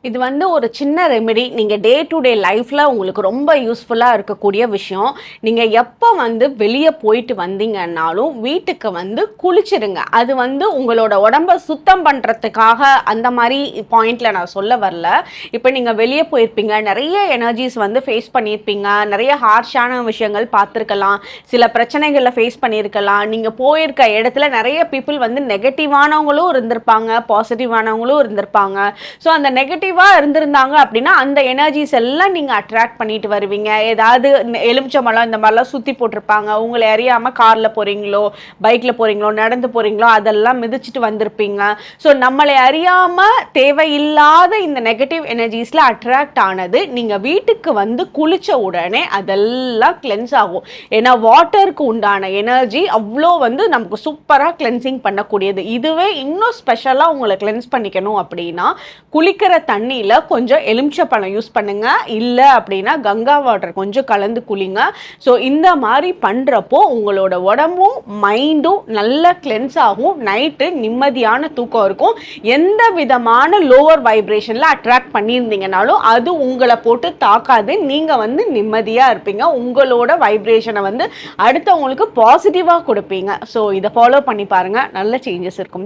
இது வந்து ஒரு சின்ன ரெமெடி. நீங்க டே டு டே லைஃப்ல உங்களுக்கு ரொம்ப யூஸ்ஃபுல்லா இருக்கக்கூடிய விஷயம். நீங்க எப்ப வந்து வெளிய போயிட்டு வந்தீங்கன்னாலும், வீட்டுக்கு வந்து குளிச்சிடுங்க. அது வந்து உங்களோட உடம்ப சுத்தம் பண்றதுக்காக அந்த மாரி பாயிண்ட்ல நான் சொல்ல வரல. இப்ப நீங்க வெளிய போயிருப்பீங்க. நெறைய எனர்ஜிஸ் வந்து ஃபேஸ் பண்ணியிருப்பீங்க. நெறைய ஹார்ஷான விஷயங்கள் பார்த்துருக்கலாம். சில பிரச்சனைகள ஃபேஸ் பண்ணியிருக்கலாம். நீங்க போயிருக்க இடத்துல நெறைய பீப்பிள் வந்து நெகட்டிவானவங்களும் இருந்திருப்பாங்க. பாசிட்டிவானவங்களும் இருந்திருப்பாங்க. ஸோ அந்த நெகட்டிவாக இருந்திருந்தாங்க அப்படின்னா அந்த எனர்ஜிஸ் எல்லாம் நீங்கள் அட்ராக்ட் பண்ணிட்டு வருவீங்க. ஏதாவது எலுமிச்சம்பழம் இந்த மாதிரிலாம் சுற்றி போட்டிருப்பாங்க. உங்களை அறியாமல் காரில் போகிறீங்களோ, பைக்கில் போகிறீங்களோ, நடந்து போகிறீங்களோ அதெல்லாம் மிதிச்சிட்டு வந்திருப்பீங்க. ஸோ நம்மளை அறியாமல் தேவையில்லாத இந்த நெகட்டிவ் எனர்ஜிஸில் அட்ராக்ட் ஆனது நீங்கள் வீட்டுக்கு வந்து குளித்த உடனே அதெல்லாம் கிளென்ஸ் ஆகும். ஏன்னா வாட்டருக்கு உண்டான எனர்ஜி அவ்வளோ வந்து நமக்கு சூப்பராக கிளென்சிங் பண்ணக்கூடியது. இதுவே இன்னும் ஸ்பெஷலாக உங்களை கிளென்ஸ் பண்ணிக்கணும் அப்படின்னா குளிக்கிற தண்ணியில் கொஞ்சம் எலுமிச்சப்பழம் யூஸ் பண்ணுங்க. இல்லை அப்படின்னா கங்கா வாட்டர் கொஞ்சம் கலந்து குளிங்க. ஸோ இந்த மாதிரி பண்ணுறப்போ உங்களோட உடம்பும் மைண்டும் நல்லா கிளென்ஸ் ஆகும். நைட்டு நிம்மதியான தூக்கம் இருக்கும். எந்த விதமான லோவர் வைப்ரேஷனில் அட்ராக்ட் பண்ணியிருந்தீங்கனாலும் அது உங்களை போட்டு தாக்காது. நீங்கள் வந்து நிம்மதியாக இருப்பீங்க. உங்களோட வைப்ரேஷனை வந்து அடுத்தவங்களுக்கு பாசிட்டிவாக கொடுப்பீங்க. ஸோ இதை ஃபாலோ பண்ணி பாருங்கள். நல்ல சேஞ்சஸ் இருக்கும்.